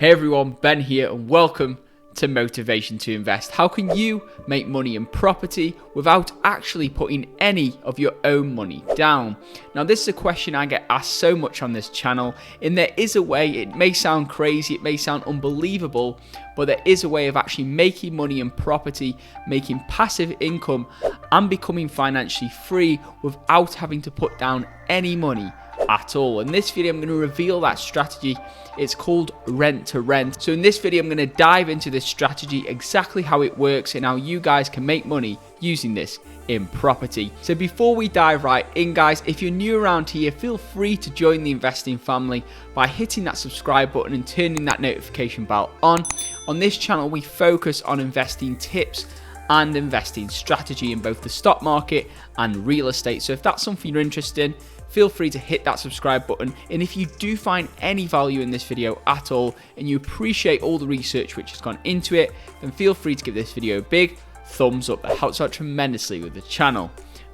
Hey everyone, Ben here and welcome to Motivation to Invest. How can you make money in property without actually putting any of your own money down? Now this is a question I get asked so much on this channel, and there is a way. It may sound crazy, it may sound unbelievable, but there is a way of actually making money in property, making passive income and becoming financially free without having to put down any money at all. In this video, I'm going to reveal that strategy. It's called rent to rent. So in this video, I'm going to dive into this strategy, exactly how it works and how you guys can make money using this in property. So before we dive right in, guys, if you're new around here, feel free to join the investing family by hitting that subscribe button and turning that notification bell on. On this channel, we focus on investing tips and investing strategy in both the stock market and real estate. So if that's something you're interested in, feel free to hit that subscribe button. And if you do find any value in this video at all and you appreciate all the research which has gone into it, then feel free to give this video a big thumbs up. That helps out tremendously with the channel.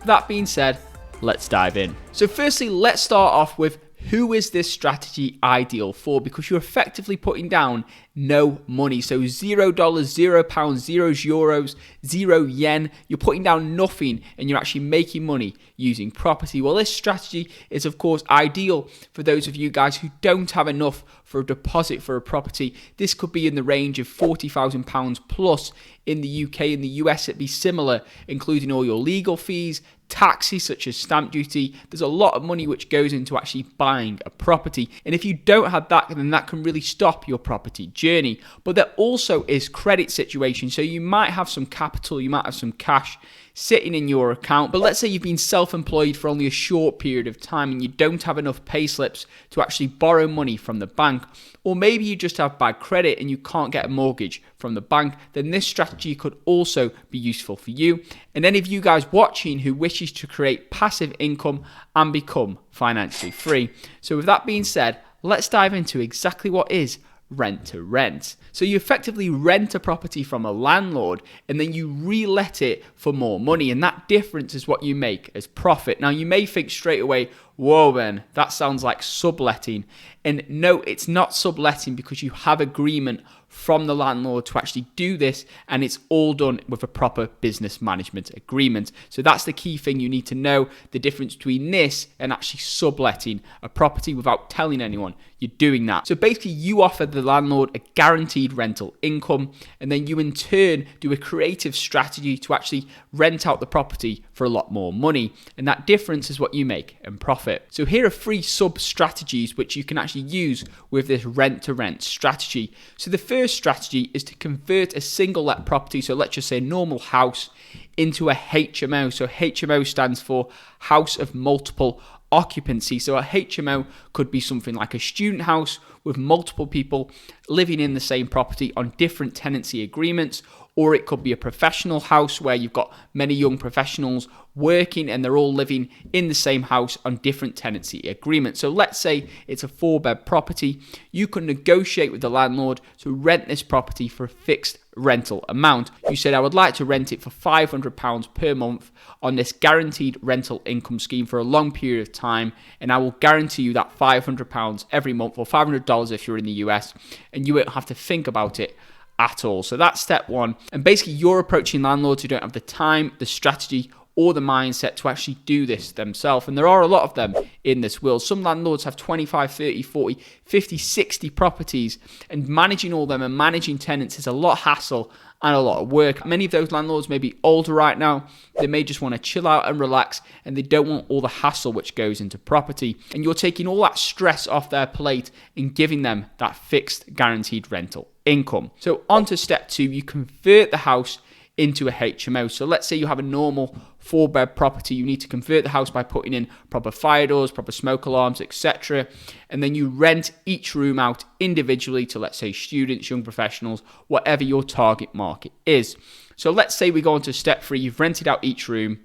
That being said, let's dive in. So firstly, let's start off with who is this strategy ideal for? Because you're effectively putting down no money. So $0, £0, €0, €0. You're putting down nothing and you're actually making money using property. Well, this strategy is of course ideal for those of you guys who don't have enough for a deposit for a property. This could be in the range of £40,000 plus. In the UK, in the US, it'd be similar, including all your legal fees, taxes such as stamp duty. There's a lot of money which goes into actually buying a property. And if you don't have that, then that can really stop your property journey. But there also is credit situation. So you might have some capital, you might have some cash sitting in your account, but let's say you've been self-employed for only a short period of time and you don't have enough pay slips to actually borrow money from the bank, or maybe you just have bad credit and you can't get a mortgage from the bank, then this strategy could also be useful for you and any of you guys watching who wishes to create passive income and become financially free. So with that being said, let's dive into exactly what is rent to rent. So you effectively rent a property from a landlord and then you re-let it for more money, and that difference is what you make as profit. Now you may think straight away, whoa Ben, that sounds like subletting. And no, it's not subletting because you have agreement from the landlord to actually do this, and it's all done with a proper business management agreement. So that's the key thing you need to know, the difference between this and actually subletting a property without telling anyone you're doing that. So basically you offer the landlord a guaranteed rental income, and then you in turn do a creative strategy to actually rent out the property for a lot more money, and that difference is what you make in profit. So here are 3 sub strategies which you can actually use with this rent to rent strategy. So the first strategy is to convert a single let property, so let's just say a normal house, into a HMO. So HMO stands for house of multiple occupancy. So a HMO could be something like a student house with multiple people living in the same property on different tenancy agreements, or it could be a professional house where you've got many young professionals working and they're all living in the same house on different tenancy agreements. So let's say it's a 4-bed property. You can negotiate with the landlord to rent this property for a fixed rental amount. You said, I would like to rent it for £500 per month on this guaranteed rental income scheme for a long period of time, and I will guarantee you that £500 every month, or $500 if you're in the US, and you won't have to think about it at all. So that's step 1. And basically you're approaching landlords who don't have the time, the strategy, or the mindset to actually do this themselves. And there are a lot of them in this world. Some landlords have 25, 30, 40, 50, 60 properties, and managing all them and managing tenants is a lot of hassle and a lot of work. Many of those landlords may be older right now. They may just want to chill out and relax, and they don't want all the hassle which goes into property. And you're taking all that stress off their plate and giving them that fixed guaranteed rental income. So on to step 2, you convert the house into a HMO. So let's say you have a normal 4-bed property. You need to convert the house by putting in proper fire doors, proper smoke alarms, etc. And then you rent each room out individually to, let's say, students, young professionals, whatever your target market is. So let's say we go on to step 3. You've rented out each room.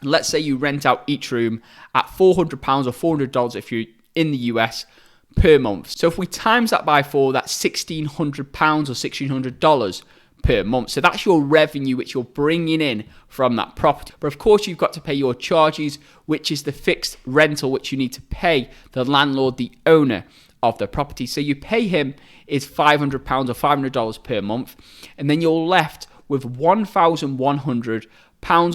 Let's say you rent out each room at £400 or $400 if you're in the US per month. So if we times that by 4, that's £1,600 or $1,600 per month. So that's your revenue which you're bringing in from that property. But of course you've got to pay your charges, which is the fixed rental which you need to pay the landlord, the owner of the property. So you pay him is £500 or $500 per month, and then you're left with £1,100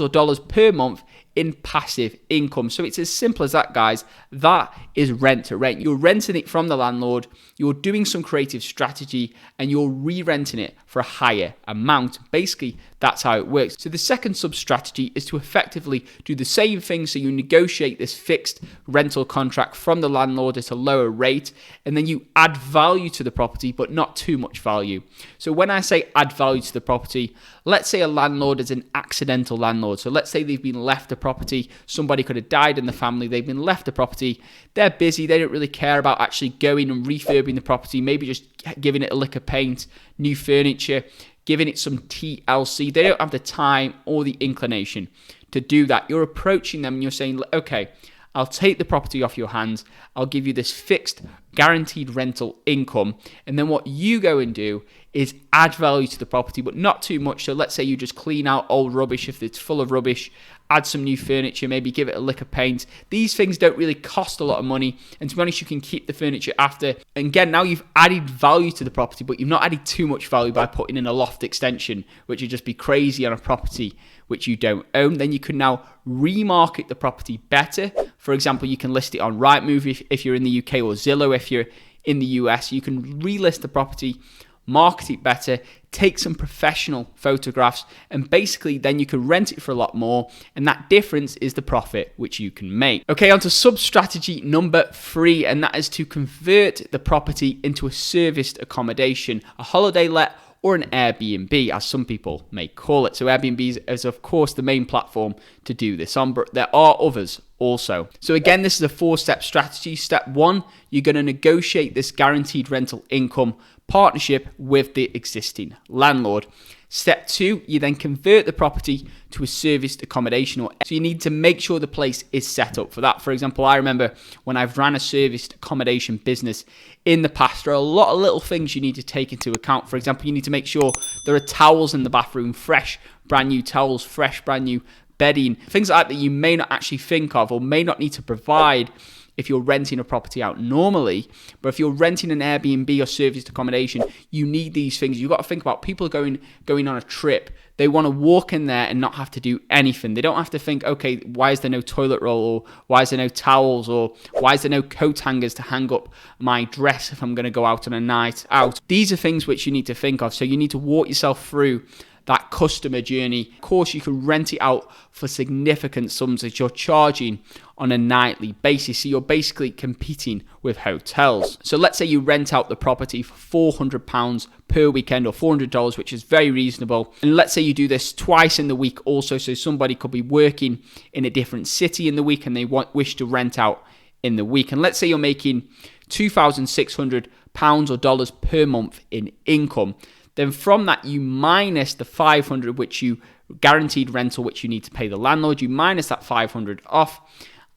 or dollars per month in passive income. So it's as simple as that, guys. That is rent to rent. You're renting it from the landlord, you're doing some creative strategy, and you're re-renting it for a higher amount. Basically, that's how it works. So the second sub-strategy is to effectively do the same thing. So you negotiate this fixed rental contract from the landlord at a lower rate, and then you add value to the property, but not too much value. So when I say add value to the property, let's say a landlord is an accidental landlord. So let's say they've been left a property, somebody could have died in the family, they've been left a property, they're busy, they don't really care about actually going and refurbing the property, maybe just giving it a lick of paint, new furniture, giving it some TLC. They don't have the time or the inclination to do that. You're approaching them and you're saying, okay, I'll take the property off your hands, I'll give you this fixed guaranteed rental income, and then what you go and do is add value to the property, but not too much. So let's say you just clean out old rubbish if it's full of rubbish, add some new furniture, maybe give it a lick of paint. These things don't really cost a lot of money, and to be honest, you can keep the furniture after. And again, now you've added value to the property, but you've not added too much value by putting in a loft extension, which would just be crazy on a property which you don't own. Then you can now remarket the property better. For example, you can list it on Rightmove if you're in the UK, or Zillow if you're in the US. You can relist the property, market it better, take some professional photographs, and basically then you can rent it for a lot more, and that difference is the profit which you can make. Okay, on to sub-strategy number 3, and that is to convert the property into a serviced accommodation, a holiday let, or an Airbnb, as some people may call it. So Airbnb is of course the main platform to do this on, but there are others also. So again, this is a 4-step strategy. Step 1, you're going to negotiate this guaranteed rental income partnership with the existing landlord. Step 2, you then convert the property to a serviced accommodation. So you need to make sure the place is set up for that. For example, I remember when I've ran a serviced accommodation business in the past, there are a lot of little things you need to take into account. For example, you need to make sure there are towels in the bathroom, fresh, brand new towels, fresh, brand new bedding, things like that you may not actually think of or may not need to provide if you're renting a property out normally. But if you're renting an Airbnb or serviced accommodation, you need these things. You've got to think about people going on a trip. They want to walk in there and not have to do anything. They don't have to think, okay, why is there no toilet roll, or why is there no towels, or why is there no coat hangers to hang up my dress if I'm going to go out on a night out. These are things which you need to think of. So you need to walk yourself through that customer journey. Of course, you can rent it out for significant sums that you're charging on a nightly basis. So you're basically competing with hotels. So let's say you rent out the property for £400 per weekend, or $400, which is very reasonable. And let's say you do this twice in the week also. So somebody could be working in a different city in the week and they wish to rent out in the week. And let's say you're making £2,600 or dollars per month in income. Then from that, you minus the $500, which you guaranteed rental, which you need to pay the landlord. You minus that $500 off,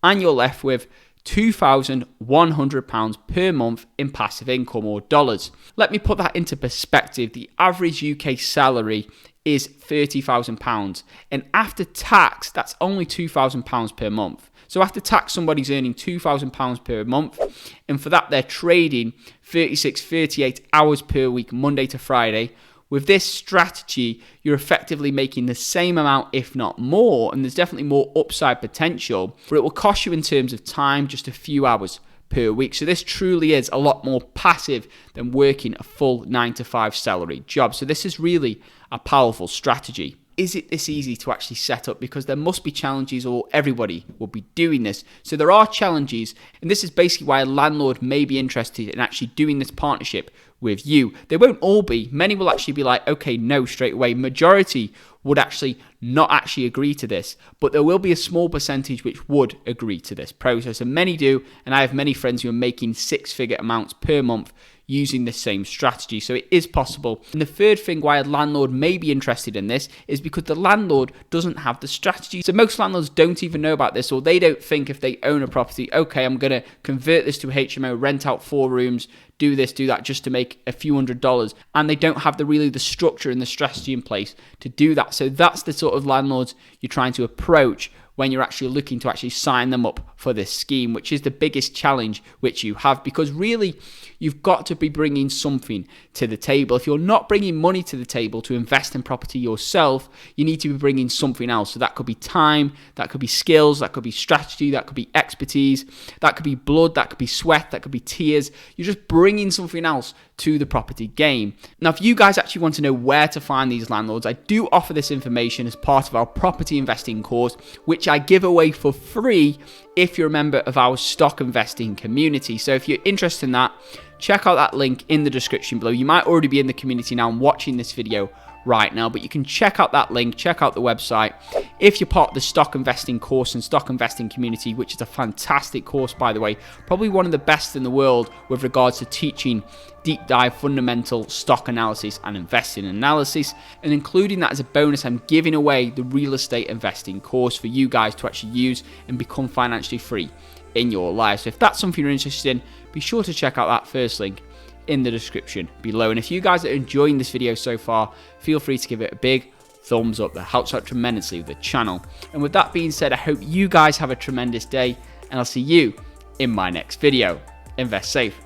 and you're left with £2,100 per month in passive income, or dollars. Let me put that into perspective. The average UK salary is £30,000, and after tax, that's only £2,000 per month. So after tax, somebody's earning £2,000 per month, and for that, they're trading 36, 38 hours per week, Monday to Friday. With this strategy, you're effectively making the same amount, if not more, and there's definitely more upside potential, but it will cost you in terms of time just a few hours per week. So this truly is a lot more passive than working a full 9-to-5 salary job. So this is really a powerful strategy. Is it this easy to actually set up? Because there must be challenges, or everybody will be doing this. So there are challenges, and this is basically why a landlord may be interested in actually doing this partnership with you. They won't all be. Many will actually be like, okay, no, straight away. Majority would actually not actually agree to this, but there will be a small percentage which would agree to this process, and many do. And I have many friends who are making 6-figure amounts per month using the same strategy. So it is possible. And the third thing why a landlord may be interested in this is because the landlord doesn't have the strategy. So most landlords don't even know about this, or they don't think if they own a property, okay, I'm going to convert this to a HMO, rent out 4 rooms, do this, do that, just to make a few $100s. And they don't have the structure and the strategy in place to do that. So that's the sort of landlords you're trying to approach when you're actually looking to actually sign them up for this scheme, which is the biggest challenge which you have, because really you've got to be bringing something to the table. If you're not bringing money to the table to invest in property yourself, you need to be bringing something else. So that could be time, that could be skills, that could be strategy, that could be expertise, that could be blood, that could be sweat, that could be tears. You're just bringing something else to the property game. Now, if you guys actually want to know where to find these landlords, I do offer this information as part of our property investing course, which I give away for free if you're a member of our stock investing community. So if you're interested in that, check out that link in the description below. You might already be in the community now and watching this video right now, but you can check out that link, check out the website. If you're part of the stock investing course and stock investing community, which is a fantastic course, by the way, probably one of the best in the world with regards to teaching deep dive fundamental stock analysis and investing analysis, and including that as a bonus, I'm giving away the real estate investing course for you guys to actually use and become financially free in your life. So if that's something you're interested in, be sure to check out that first link in the description below. And if you guys are enjoying this video so far, feel free to give it a big thumbs up. That helps out tremendously with the channel. And with that being said, I hope you guys have a tremendous day, and I'll see you in my next video. Invest safe.